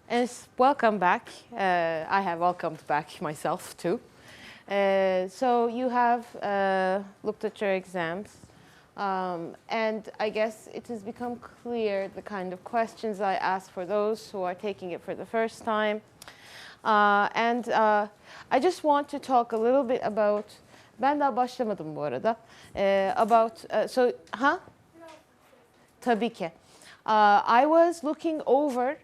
Welcome back. I have welcomed back myself too. So you have looked at your exams, and I guess it has become clear the kind of questions I ask for those who are taking it for the first time. I just want to talk a little bit about, ben daha başlamadım bu arada, Tabii ki. I was looking over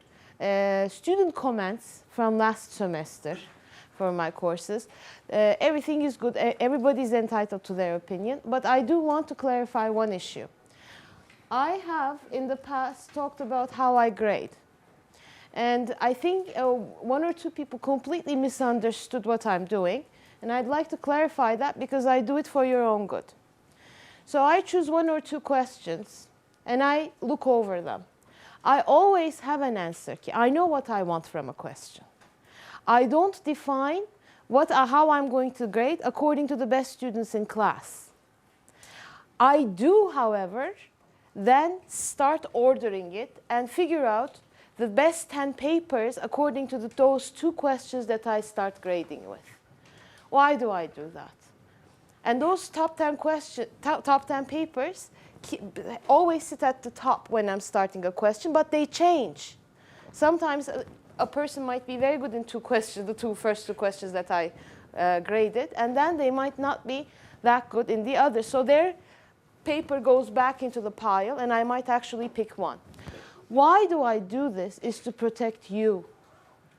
student comments from last semester for my courses. Everything is good. Everybody's entitled to their opinion. But I do want to clarify one issue. I have in the past talked about how I grade. And I think one or two people completely misunderstood what I'm doing. And I'd like to clarify that because I do it for your own good. So I choose one or two questions and I look over them. I always have an answer key. I know what I want from a question. I don't define how I'm going to grade according to the best students in class. I do, however, then start ordering it and figure out the best 10 papers according to those two questions that I start grading with. Why do I do that? And those top 10 papers always sit at the top when I'm starting a question, but they change. Sometimes a person might be very good in two questions, the first two questions that I graded, and then they might not be that good in the other. So their paper goes back into the pile, and I might actually pick one. Why do I do this? Is to protect you,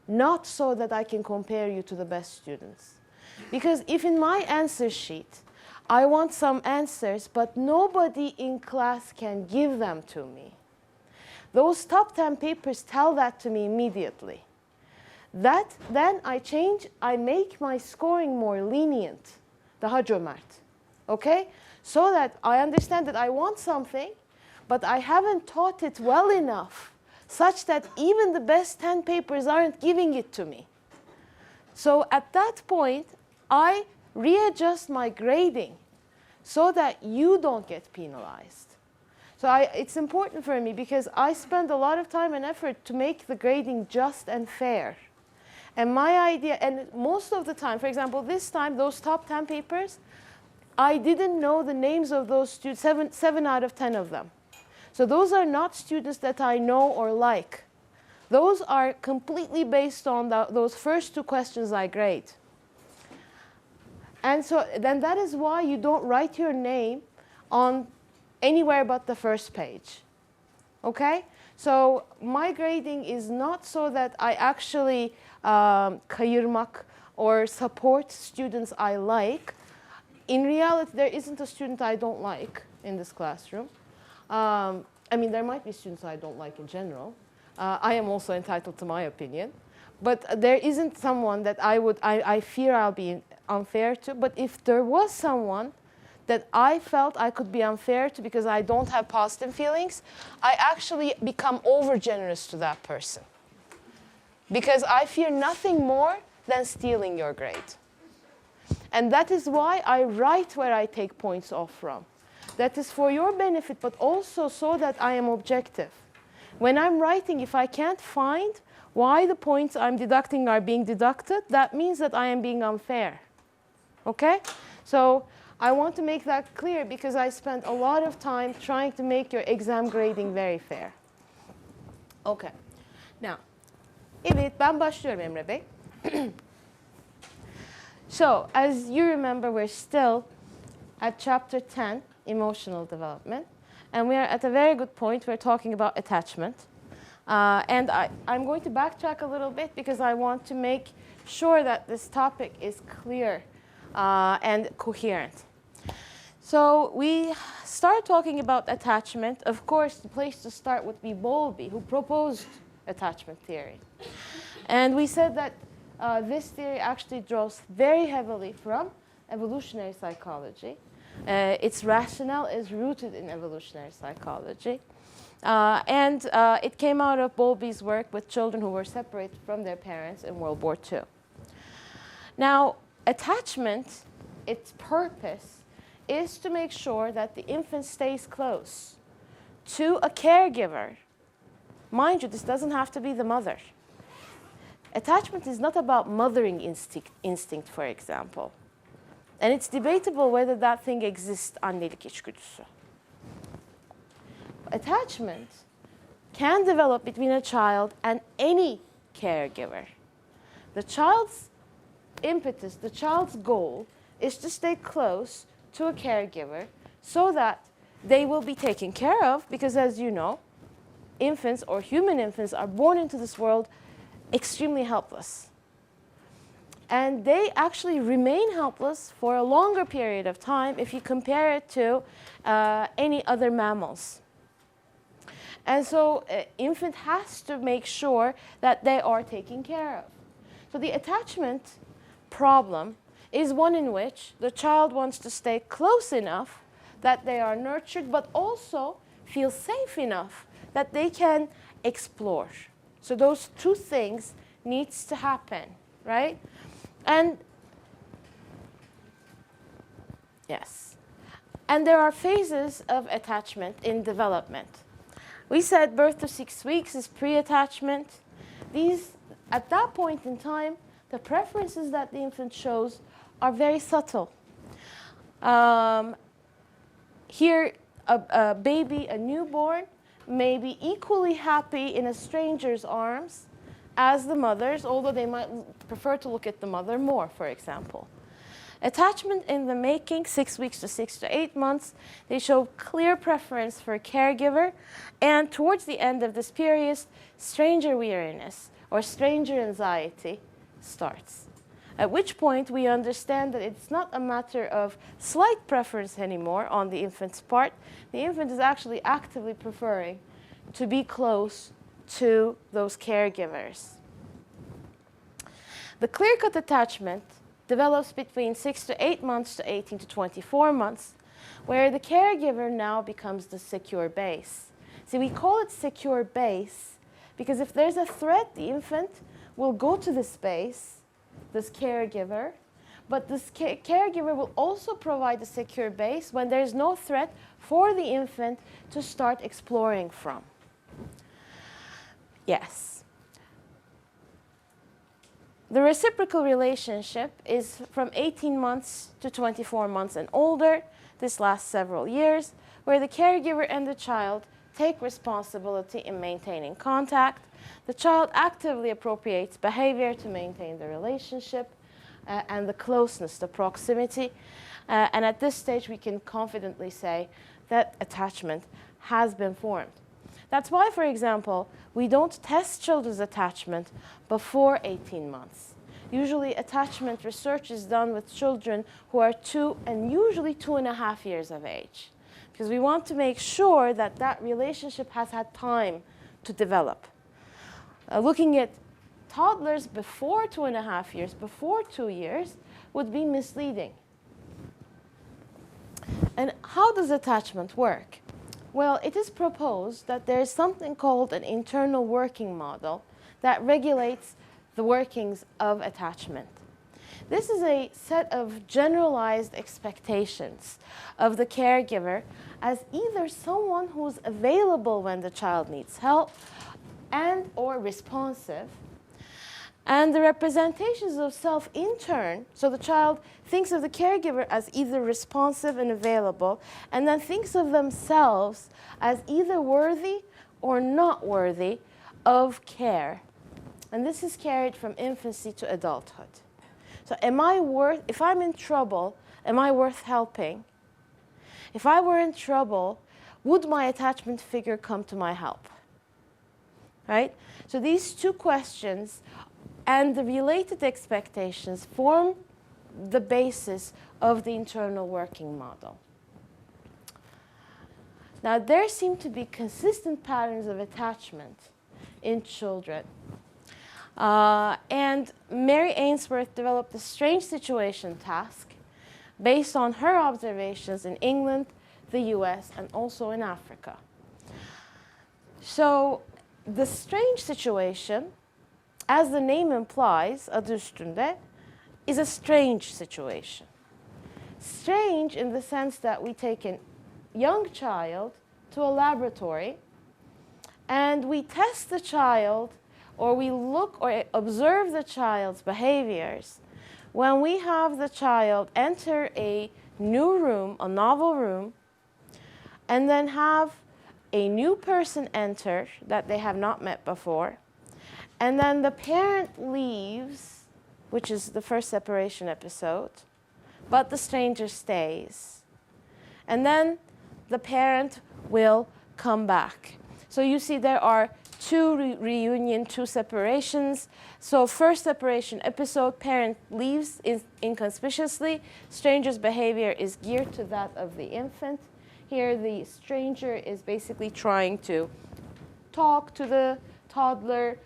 not so that I can compare you to the best students. Because if in my answer sheet, I want some answers, but nobody in class can give them to me, those top 10 papers tell that to me immediately. Then I make my scoring more lenient, daha cömert, okay? So that I understand that I want something, but I haven't taught it well enough, such that even the best 10 papers aren't giving it to me. So at that point, I readjust my grading so that you don't get penalized. So it's important for me because I spend a lot of time and effort to make the grading just and fair. And my idea, and most of the time, for example, this time, those top 10 papers, I didn't know the names of those students, 7 out of 10 of them. So those are not students that I know or like. Those are completely based on those first two questions I grade. And so then that is why you don't write your name on anywhere but the first page. Okay? So my grading is not so that I actually kayırmak or support students I like. In reality, there isn't a student I don't like in this classroom. I mean, there might be students I don't like in general. I am also entitled to my opinion. But there isn't someone that I fear I'll be unfair to. But if there was someone that I felt I could be unfair to because I don't have positive feelings, I actually become over-generous to that person. Because I fear nothing more than stealing your grade. And that is why I write where I take points off from. That is for your benefit, but also so that I am objective. When I'm writing, if I can't find why the points I'm deducting are being deducted, that means that I am being unfair. Okay? So I want to make that clear because I spent a lot of time trying to make your exam grading very fair. Okay. Now, evet, ben başlıyorum Emre Bey. So, as you remember, we're still at chapter 10, emotional development. And we are at a very good point. We're talking about attachment. And I'm going to backtrack a little bit because I want to make sure that this topic is clear and coherent. So we start talking about attachment. Of course, the place to start would be Bowlby, who proposed attachment theory. And we said that this theory actually draws very heavily from evolutionary psychology. Its rationale is rooted in evolutionary psychology. It came out of Bowlby's work with children who were separated from their parents in World War II. Now, attachment, its purpose, is to make sure that the infant stays close to a caregiver. Mind you, this doesn't have to be the mother. Attachment is not about mothering instinct, for example. And it's debatable whether that thing exists, annelik içgüdüsü. Attachment can develop between a child and any caregiver. The child's impetus, the child's goal is to stay close to a caregiver so that they will be taken care of, because as you know, infants or human infants are born into this world extremely helpless. And they actually remain helpless for a longer period of time if you compare it to any other mammals. And so infant has to make sure that they are taken care of. So the attachment problem is one in which the child wants to stay close enough that they are nurtured, but also feel safe enough that they can explore. So those two things needs to happen, right? And yes, and there are phases of attachment in development. We said birth to 6 weeks is pre-attachment. These, at that point in time, the preferences that the infant shows are very subtle. Here, a baby, a newborn, may be equally happy in a stranger's arms as the mother's, although they might prefer to look at the mother more, for example. Attachment in the making, 6 weeks to 6 to 8 months, they show clear preference for a caregiver, and towards the end of this period, stranger weariness or stranger anxiety starts. At which point we understand that it's not a matter of slight preference anymore on the infant's part. The infant is actually actively preferring to be close to those caregivers. The clear-cut attachment develops between 6 to 8 months to 18 to 24 months, where the caregiver now becomes the secure base. See, we call it secure base because if there's a threat, the infant will go to this base, this caregiver, but this caregiver will also provide a secure base when there's no threat for the infant to start exploring from. Yes. The reciprocal relationship is from 18 months to 24 months and older. This lasts several years, where the caregiver and the child take responsibility in maintaining contact. The child actively appropriates behavior to maintain the relationship and the closeness, the proximity. And at this stage, we can confidently say that attachment has been formed. That's why, for example, we don't test children's attachment before 18 months. Usually, attachment research is done with children who are 2 and usually 2.5 years of age, because we want to make sure that that relationship has had time to develop. Looking at toddlers before 2.5 years, before 2 years, would be misleading. And how does attachment work? Well, it is proposed that there is something called an internal working model that regulates the workings of attachment. This is a set of generalized expectations of the caregiver as either someone who's available when the child needs help and or responsive. And the representations of self in turn, so the child thinks of the caregiver as either responsive and available, and then thinks of themselves as either worthy or not worthy of care. And this is carried from infancy to adulthood. So if I'm in trouble, am I worth helping? If I were in trouble, would my attachment figure come to my help? Right? So these two questions and the related expectations form the basis of the internal working model. Now, there seem to be consistent patterns of attachment in children. And Mary Ainsworth developed a strange situation task based on her observations in England, the US, and also in Africa. So the strange situation, as the name implies, adı üstünde, is a strange situation. Strange in the sense that we take a young child to a laboratory and we test the child or we look or observe the child's behaviors when we have the child enter a new room, a novel room, and then have a new person enter that they have not met before, and then the parent leaves, which is the first separation episode, but the stranger stays. And then the parent will come back. So you see there are two reunion, two separations. So first separation episode, parent leaves inconspicuously. Stranger's behavior is geared to that of the infant. Here the stranger is basically trying to talk to the toddler,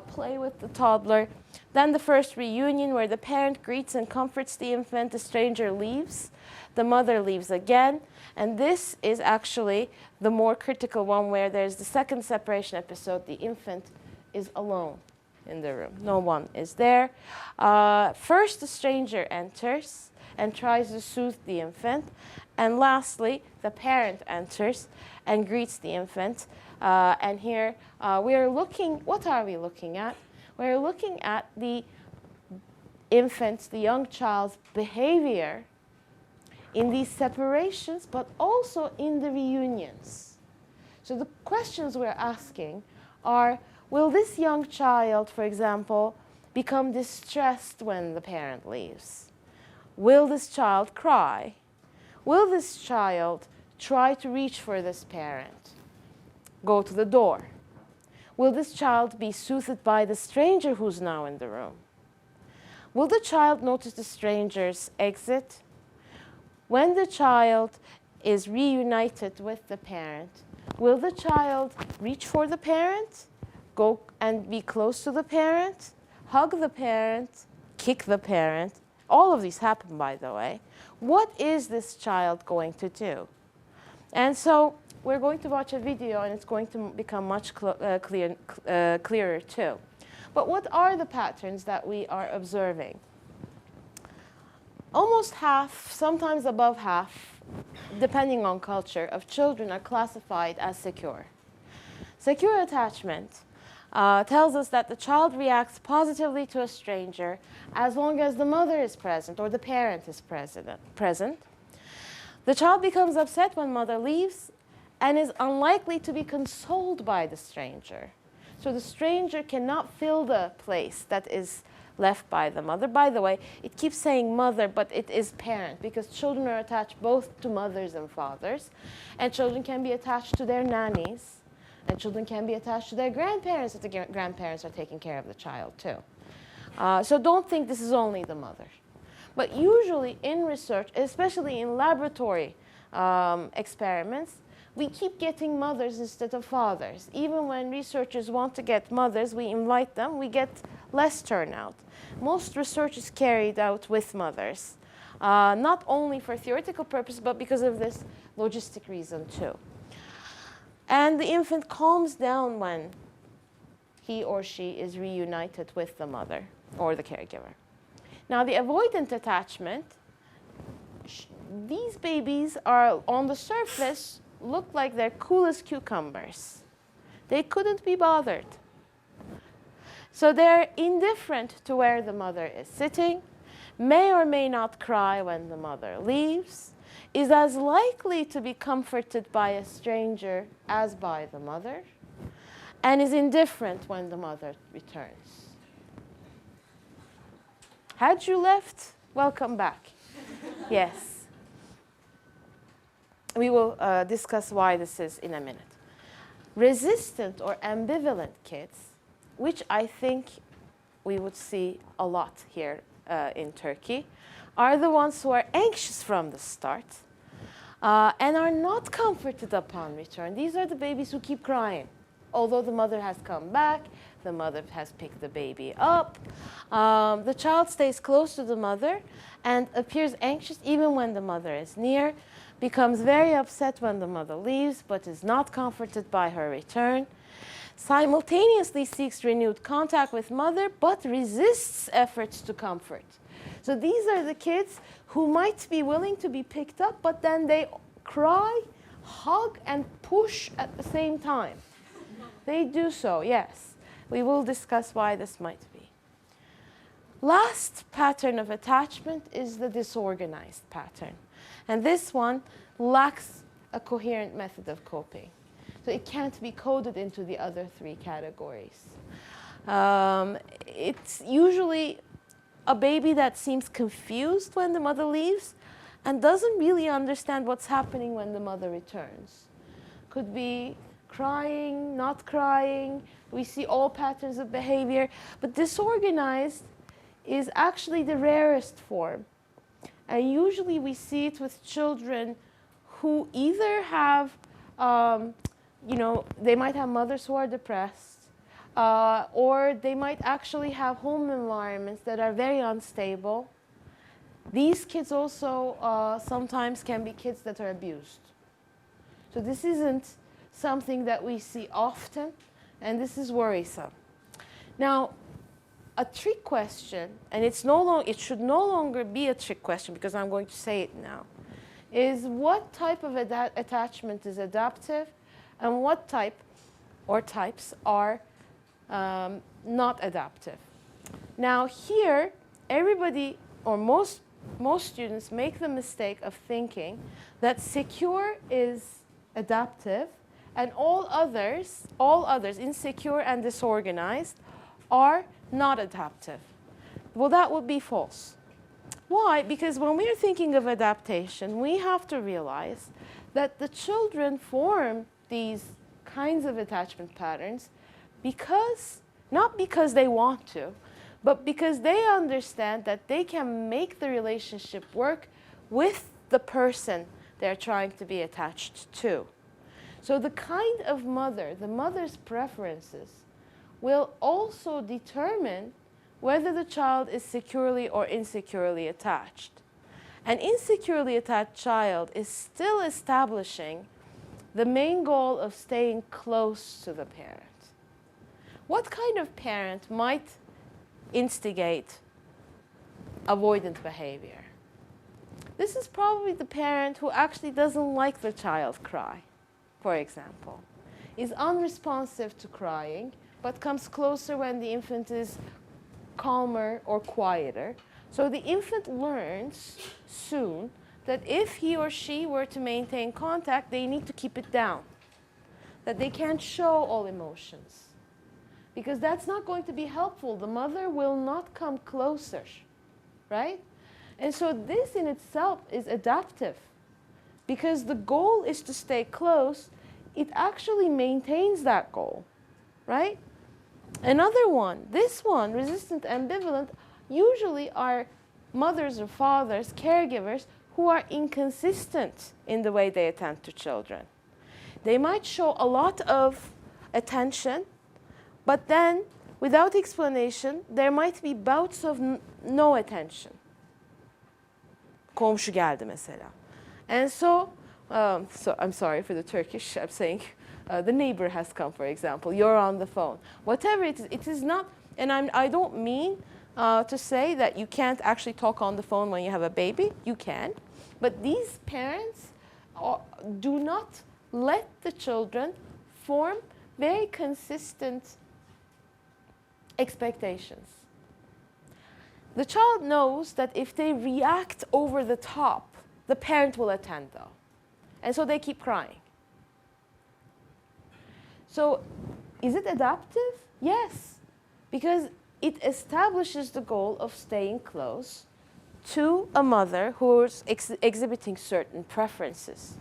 play with the toddler. Then the first reunion where the parent greets and comforts the infant, the stranger leaves, the mother leaves again. And this is actually the more critical one where there's the second separation episode, the infant is alone in the room. No one is there. First the stranger enters and tries to soothe the infant. And lastly, the parent enters and greets the infant. And here we are looking, what are we looking at? We're looking at the infant's, the young child's behavior in these separations, but also in the reunions. So the questions we're asking are, will this young child, for example, become distressed when the parent leaves? Will this child cry? Will this child try to reach for this parent? Go to the door? Will this child be soothed by the stranger who's now in the room? Will the child notice the stranger's exit? When the child is reunited with the parent, will the child reach for the parent, go and be close to the parent, hug the parent, kick the parent? All of these happen, by the way. What is this child going to do? And so we're going to watch a video, and it's going to become much clearer too. But what are the patterns that we are observing? Almost half, sometimes above half, depending on culture, of children are classified as secure. Secure attachment tells us that the child reacts positively to a stranger as long as the mother is present or the parent is present. The child becomes upset when mother leaves and is unlikely to be consoled by the stranger. So the stranger cannot fill the place that is left by the mother. By the way, it keeps saying mother, but it is parent, because children are attached both to mothers and fathers, and children can be attached to their nannies, and children can be attached to their grandparents if the grandparents are taking care of the child too. So don't think this is only the mother. But usually in research, especially in laboratory experiments, we keep getting mothers instead of fathers. Even when researchers want to get mothers, we invite them, we get less turnout. Most research is carried out with mothers, not only for theoretical purposes, but because of this logistic reason too. And the infant calms down when he or she is reunited with the mother or the caregiver. Now the avoidant attachment, these babies are on the surface look like they're cool as cucumbers. They couldn't be bothered. So they're indifferent to where the mother is sitting, may or may not cry when the mother leaves, is as likely to be comforted by a stranger as by the mother, and is indifferent when the mother returns. Had you left? Welcome back. Yes. We will discuss why this is in a minute. Resistant or ambivalent kids, which I think we would see a lot here in Turkey, are the ones who are anxious from the start and are not comforted upon return. These are the babies who keep crying. Although the mother has come back, the mother has picked the baby up. The child stays close to the mother and appears anxious even when the mother is near, becomes very upset when the mother leaves, but is not comforted by her return, simultaneously seeks renewed contact with mother, but resists efforts to comfort. So these are the kids who might be willing to be picked up, but then they cry, hug, and push at the same time. They do so, yes. we will discuss why this might be. Last pattern of attachment is the disorganized pattern. And this one lacks a coherent method of coping. So it can't be coded into the other three categories. It's usually a baby that seems confused when the mother leaves and doesn't really understand what's happening when the mother returns. Could be crying, not crying. We see all patterns of behavior. But disorganized is actually the rarest form. And usually we see it with children who either have, they might have mothers who are depressed, or they might actually have home environments that are very unstable. These kids also sometimes can be kids that are abused. So this isn't something that we see often, and this is worrisome. Now, a trick question, and it should no longer be a trick question because I'm going to say it now, is what type of attachment is adaptive and what type or types are not adaptive. Now here, everybody or most students make the mistake of thinking that secure is adaptive and all others, insecure and disorganized, are not adaptive. Well, that would be false. Why? Because when we're thinking of adaptation, we have to realize that the children form these kinds of attachment patterns not because they want to, but because they understand that they can make the relationship work with the person they're trying to be attached to. So the kind of mother, the mother's preferences, will also determine whether the child is securely or insecurely attached. An insecurely attached child is still establishing the main goal of staying close to the parent. What kind of parent might instigate avoidant behavior? This is probably the parent who actually doesn't like the child cry, for example, is unresponsive to crying, but comes closer when the infant is calmer or quieter. So the infant learns soon that if he or she were to maintain contact, they need to keep it down, that they can't show all emotions, because that's not going to be helpful. The mother will not come closer, right? And so this in itself is adaptive, because the goal is to stay close. It actually maintains that goal, right? Another one, this one, resistant ambivalent, usually are mothers or fathers, caregivers, who are inconsistent in the way they attend to children. They might show a lot of attention, but then, without explanation, there might be bouts of no attention. Komşu geldi mesela. And so I'm sorry for the Turkish, I'm saying, the neighbor has come, for example, you're on the phone. Whatever it is not, and I don't mean to say that you can't actually talk on the phone when you have a baby. You can. But these parents do not let the children form very consistent expectations. The child knows that if they react over the top, the parent will attend though. And so they keep crying. So is it adaptive? Yes, because it establishes the goal of staying close to a mother who's exhibiting certain preferences.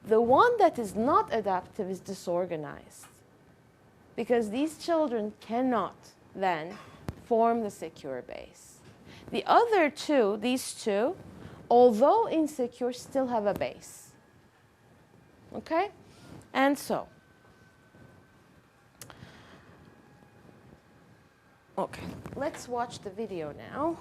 The one that is not adaptive is disorganized, because these children cannot then form the secure base. The other two, these two, although insecure, still have a base. Okay? And so, okay, let's watch the video now.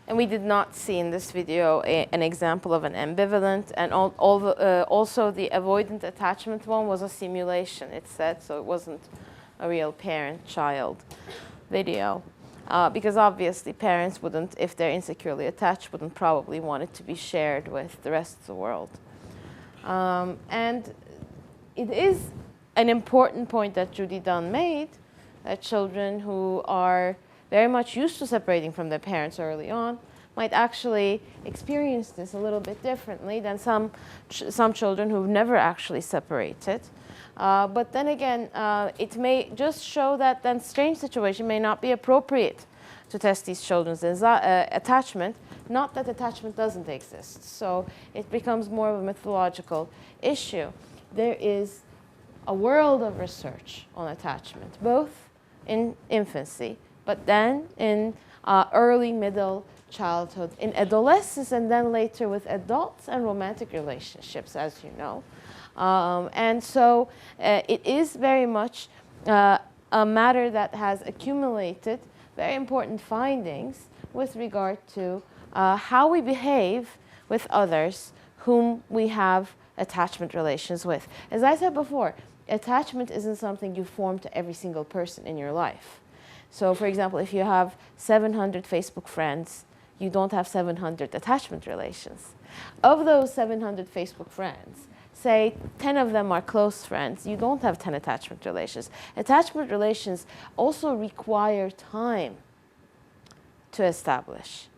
And we did not see in this video an example of an ambivalent, and also the avoidant attachment one was a simulation, it said, so it wasn't a real parent-child video. Because obviously parents wouldn't, if they're insecurely attached, wouldn't probably want it to be shared with the rest of the world. And it is an important point that Judy Dunn made, that children who are very much used to separating from their parents early on might actually experience this a little bit differently than some children who've never actually separated. But then again, it may just show that then strange situation may not be appropriate to test these children's attachment, not that attachment doesn't exist. So it becomes more of a mythological issue. There is a world of research on attachment, both in infancy, but then in early, middle childhood, in adolescence, and then later with adults and romantic relationships, as you know. And so it is very much a matter that has accumulated very important findings with regard to how we behave with others whom we have attachment relations with. As I said before, attachment isn't something you form to every single person in your life. So for example, if you have 700 Facebook friends, you don't have 700 attachment relations. Of those 700 Facebook friends, say 10 of them are close friends, you don't have 10 attachment relations. Attachment relations also require time to establish.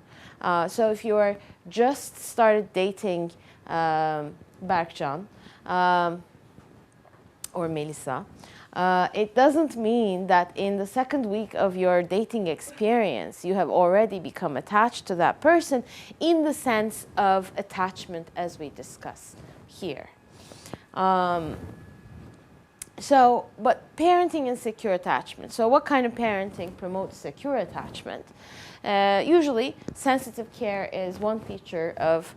So if you are just started dating Berkcan or Melissa, it doesn't mean that in the second week of your dating experience you have already become attached to that person in the sense of attachment as we discuss here. But parenting and secure attachment. So what kind of parenting promotes secure attachment? Usually, sensitive care is one feature of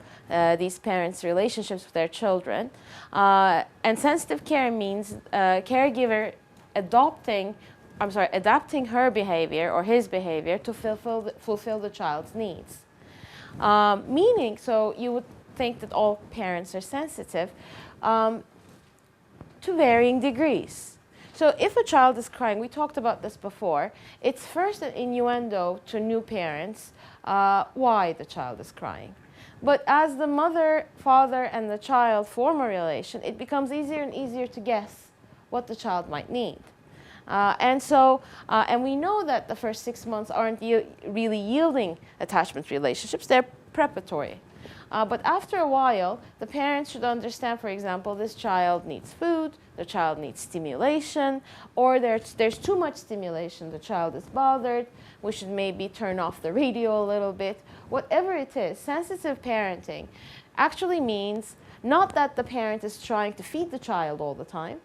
these parents' relationships with their children. And sensitive care means caregiver adapting her behavior or his behavior to fulfill the child's needs. Meaning, so you would think that all parents are sensitive to varying degrees. So if a child is crying, we talked about this before, it's first an innuendo to new parents why the child is crying. But as the mother, father, and the child form a relation, it becomes easier and easier to guess what the child might need. And we know that the first 6 months aren't really yielding attachment relationships, they're preparatory. But after a while, the parents should understand, for example, this child needs food, the child needs stimulation, or there's too much stimulation, the child is bothered, we should maybe turn off the radio a little bit. Whatever it is, sensitive parenting actually means not that the parent is trying to feed the child all the time,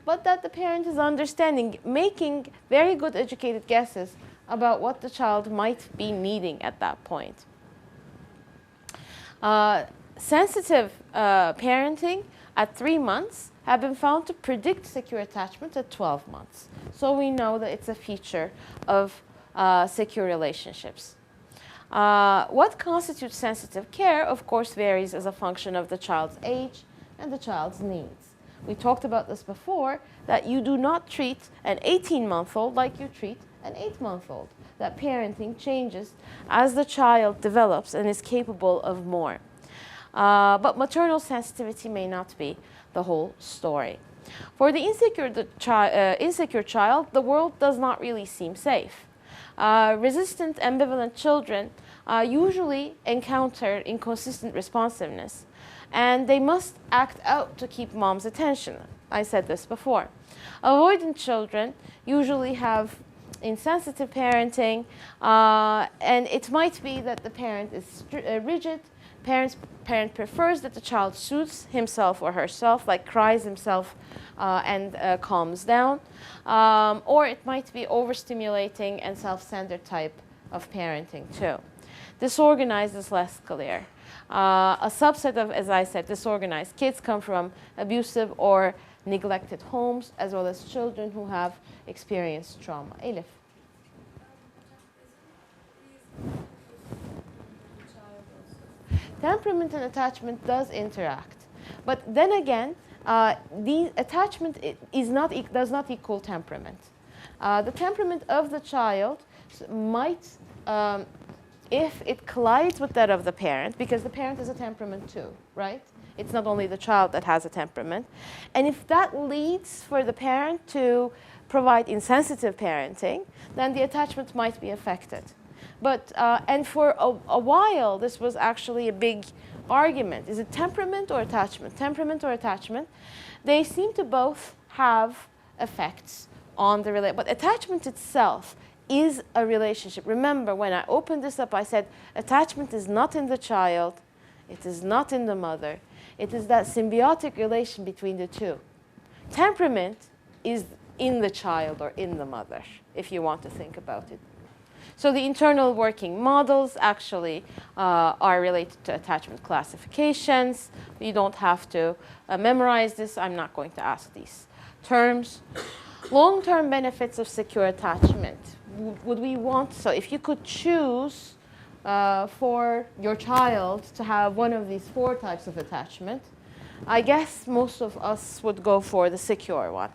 but that the parent is understanding, making very good educated guesses about what the child might be needing at that point. Sensitive parenting at 3 months have been found to predict secure attachment at 12 months. So we know that it's a feature of secure relationships. What constitutes sensitive care, of course, varies as a function of the child's age and the child's needs. We talked about this before, that you do not treat an 18-month-old like you treat an 8-month-old. That parenting changes as the child develops and is capable of more. But maternal sensitivity may not be the whole story. For the insecure child, the world does not really seem safe. Resistant, ambivalent children usually encounter inconsistent responsiveness, and they must act out to keep mom's attention. I said this before. Avoidant children usually have insensitive parenting, and it might be that the parent is rigid. Parent prefers that the child soothes himself or herself, like cries himself and calms down. Or it might be overstimulating and self-centered type of parenting too. Disorganized is less clear. A subset of, as I said, disorganized kids come from abusive or neglected homes, as well as children who have experienced trauma. Elif. Temperament and attachment does interact, but then again, the attachment does not equal temperament. The temperament of the child might, if it collides with that of the parent, because the parent has a temperament too, right? It's not only the child that has a temperament. And if that leads for the parent to provide insensitive parenting, then the attachment might be affected. But, and for a while, this was actually a big argument. Is it temperament or attachment? Temperament or attachment? They seem to both have effects on the relationship. But attachment itself is a relationship. Remember, when I opened this up, I said attachment is not in the child. It is not in the mother. It is that symbiotic relation between the two. Temperament is in the child or in the mother, if you want to think about it. So the internal working models actually are related to attachment classifications. You don't have to memorize this. I'm not going to ask these terms. Long-term benefits of secure attachment. Would we want, so if you could choose for your child to have one of these 4 types of attachment, I guess most of us would go for the secure one.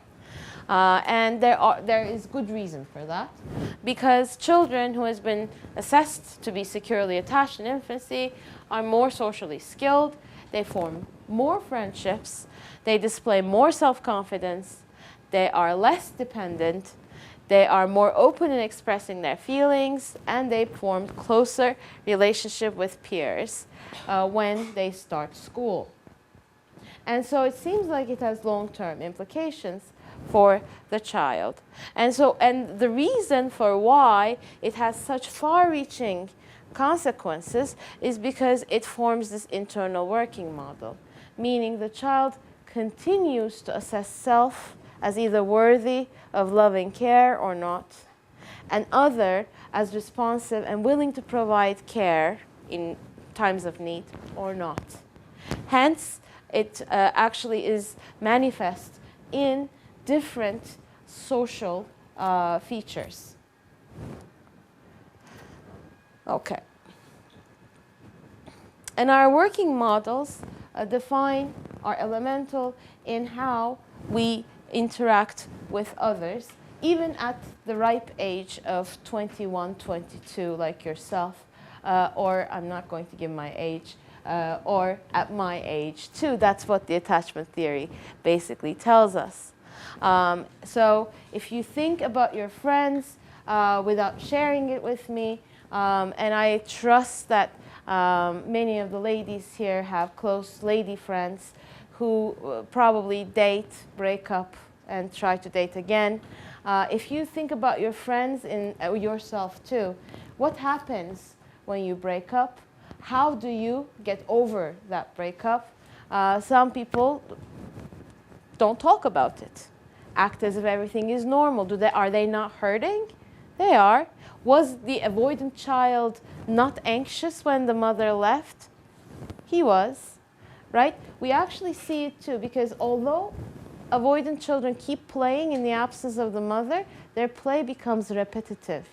And there is good reason for that, because children who has been assessed to be securely attached in infancy are more socially skilled, they form more friendships, they display more self-confidence, they are less dependent, they are more open in expressing their feelings, and they form closer relationship with peers when they start school. And so it seems like it has long-term implications for the child. And the reason for why it has such far-reaching consequences is because it forms this internal working model, meaning the child continues to assess self as either worthy of loving care or not, and other as responsive and willing to provide care in times of need or not. Hence, it actually is manifest in different social features. Okay. And our working models are elemental in how we interact with others, even at the ripe age of 21, 22, like yourself, or I'm not going to give my age, or at my age too. That's what the attachment theory basically tells us. So if you think about your friends without sharing it with me, and I trust that many of the ladies here have close lady friends who probably date, break up, and try to date again. If you think about your friends and yourself too, what happens when you break up? How do you get over that breakup? Some people don't talk about it, act as if everything is normal. Are they not hurting? They are. Was the avoidant child not anxious when the mother left? He was, right? We actually see it too, because although avoidant children keep playing in the absence of the mother, their play becomes repetitive.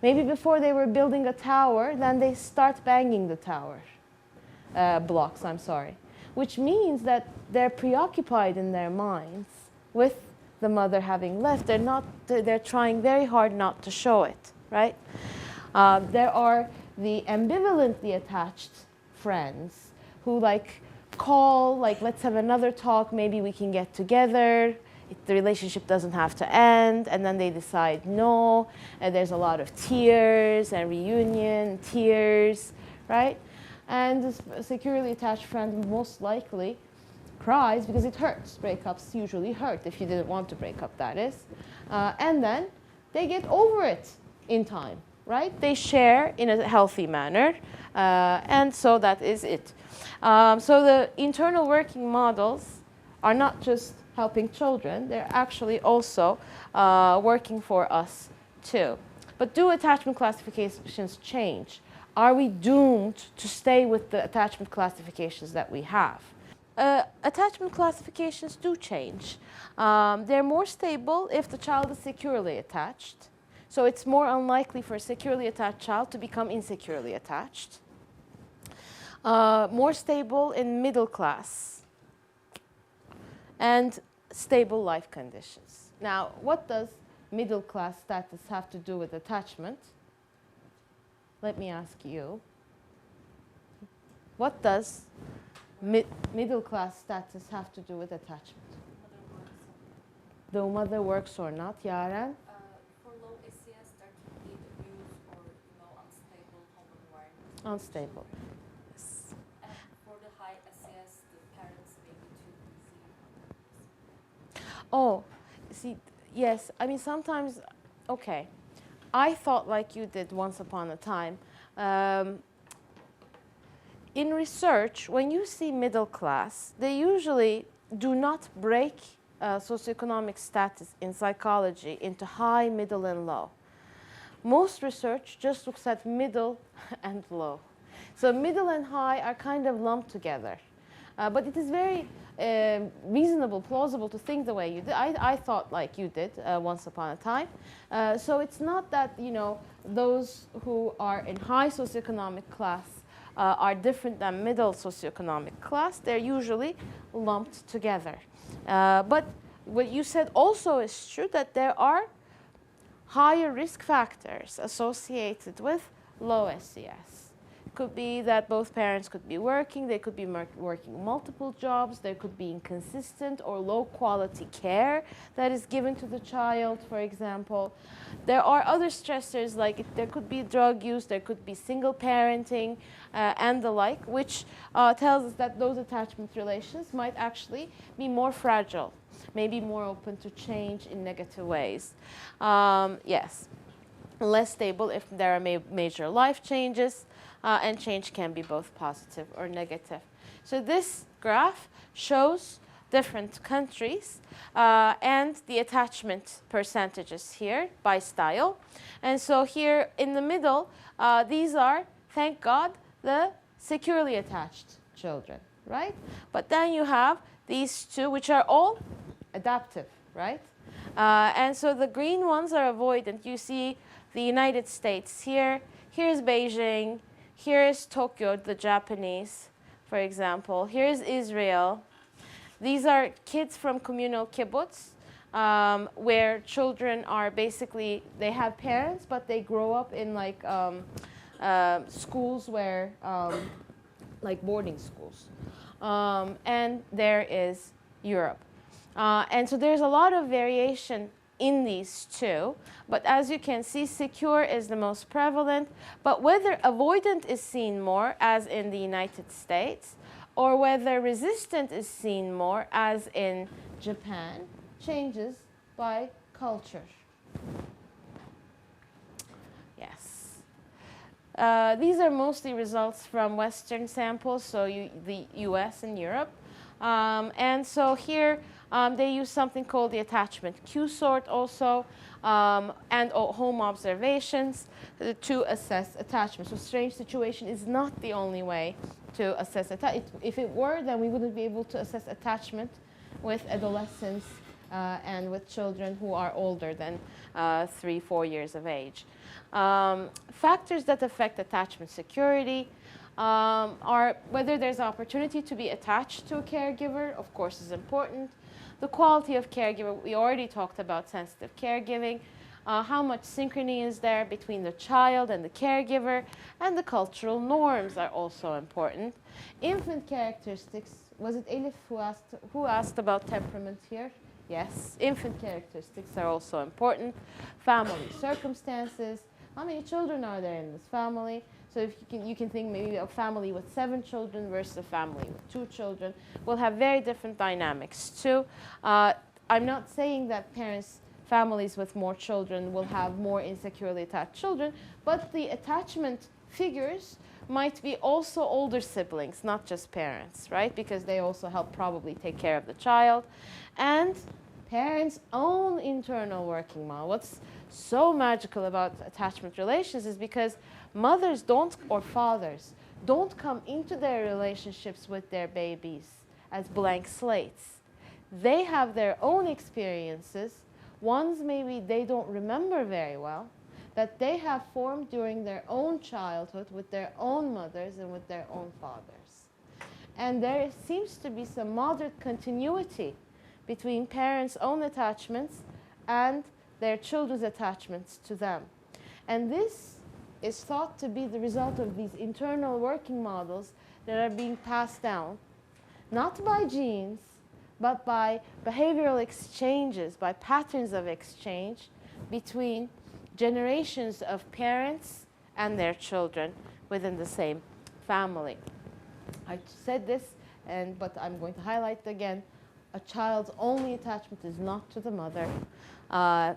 Maybe before they were building a tower, then they start banging the tower blocks, which means that they're preoccupied in their minds with the mother having left. They're trying very hard not to show it, right? There are the ambivalently attached friends who call, let's have another talk, maybe we can get together. The relationship doesn't have to end, and then they decide no, and there's a lot of tears and reunion, tears, right? And this securely attached friend most likely cries because it hurts. Breakups usually hurt, if you didn't want to break up, that is. And then they get over it in time, right? They share in a healthy manner, and so that is it. So the internal working models are not just helping children, they're actually also working for us too. But do attachment classifications change? Are we doomed to stay with the attachment classifications that we have? Attachment classifications do change. They're more stable if the child is securely attached. So it's more unlikely for a securely attached child to become insecurely attached. More stable in middle class. And stable life conditions. Now, what does middle class status have to do with attachment? Let me ask you. What does middle class status have to do with attachment? The mother works or not, Yaren? For low SES, there could be abuse or unstable home environment. Unstable. And for the high SES, the parents may be too busy. Oh, see, yes. I mean, sometimes, okay. I thought like you did once upon a time. In research, when you see middle class, they usually do not break socioeconomic status in psychology into high, middle, and low. Most research just looks at middle and low. So middle and high are kind of lumped together. But it is very reasonable, plausible to think the way you did. I thought like you did once upon a time. So it's not that, those who are in high socioeconomic class are different than middle socioeconomic class. They're usually lumped together. But what you said also is true, that there are higher risk factors associated with low SES. It could be that both parents could be working, they could be working multiple jobs, there could be inconsistent or low quality care that is given to the child, for example. There are other stressors, like there could be drug use, there could be single parenting and the like, which tells us that those attachment relations might actually be more fragile, maybe more open to change in negative ways. Yes, less stable if there are major life changes, and change can be both positive or negative. So this graph shows different countries and the attachment percentages here by style. And so here in the middle, these are, thank God, the securely attached children, right? But then you have these two, which are all adaptive, right? And so the green ones are avoidant. You see the United States here. Here's Beijing. Here's Tokyo, the Japanese, for example. Here's Israel. These are kids from communal kibbutz, where children are basically, they have parents, but they grow up in like schools where, like boarding schools. And there is Europe. And so there's a lot of variation in these two, but as you can see, secure is the most prevalent. But whether avoidant is seen more, as in the United States, or whether resistant is seen more, as in Japan, changes by culture. Yes. These are mostly results from Western samples, so the US and Europe. And so here, they use something called the attachment Q-sort also, and home observations to assess attachment. So strange situation is not the only way to assess attachment. If it were, then we wouldn't be able to assess attachment with adolescents and with children who are older than 3-4 years of age. Factors that affect attachment security are whether there's opportunity to be attached to a caregiver, of course, is important. The quality of caregiver, we already talked about sensitive caregiving. How much synchrony is there between the child and the caregiver, and the cultural norms are also important. Infant characteristics, was it Elif who asked about temperament here? Yes, infant characteristics are also important. Family circumstances, how many children are there in this family? So if you can think maybe a family with 7 children versus a family with 2 children will have very different dynamics too. I'm not saying that families with more children will have more insecurely attached children, but the attachment figures might be also older siblings, not just parents, right? Because they also help probably take care of the child. And parents' own internal working model. What's so magical about attachment relations is because mothers don't, or fathers, don't come into their relationships with their babies as blank slates. They have their own experiences, ones maybe they don't remember very well, that they have formed during their own childhood with their own mothers and with their own fathers. And there seems to be some moderate continuity between parents' own attachments and their children's attachments to them. And this is thought to be the result of these internal working models that are being passed down, not by genes, but by behavioral exchanges, by patterns of exchange between generations of parents and their children within the same family. I said this, but I'm going to highlight it again. A child's only attachment is not to the mother.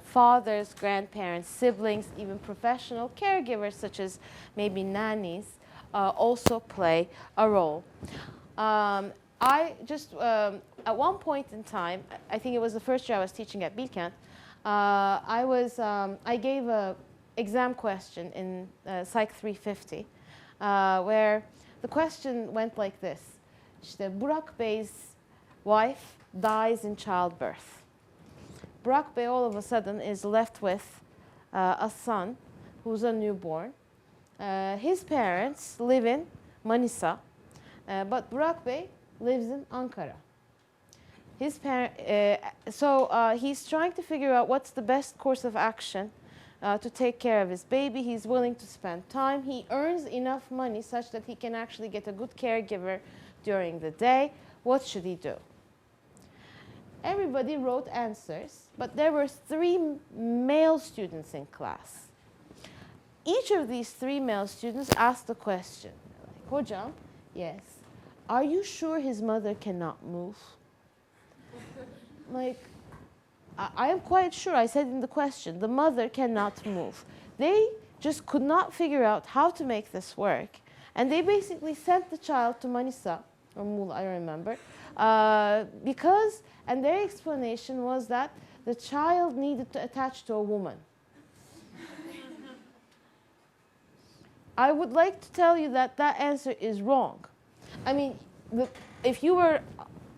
Fathers, grandparents, siblings, even professional caregivers such as maybe nannies also play a role. At one point in time, I think it was the first year I was teaching at Bilkent, I gave an exam question in PSYC 350 where the question went like this. İşte Burak Bey's wife dies in childbirth. Burak Bey all of a sudden is left with a son who's a newborn. His parents live in Manisa, but Burak Bey lives in Ankara. He's trying to figure out what's the best course of action to take care of his baby. He's willing to spend time. He earns enough money such that he can actually get a good caregiver during the day. What should he do? Everybody wrote answers, but there were 3 male students in class. Each of these 3 male students asked the question, like, Hocam, yes, are you sure his mother cannot move? Like, I am quite sure, I said in the question, the mother cannot move. They just could not figure out how to make this work. And they basically sent the child to Manisa, or Muğla, I remember, and their explanation was that the child needed to attach to a woman. I would like to tell you that that answer is wrong. I mean, if you were,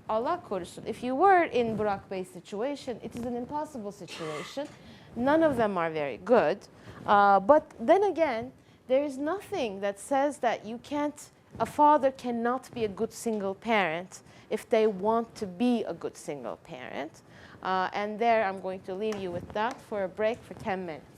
Allah korusun, if you were in Burak Bey's situation, it is an impossible situation. None of them are very good. But then again, there is nothing that says that a father cannot be a good single parent if they want to be a good single parent. And there I'm going to leave you with that for a break for 10 minutes.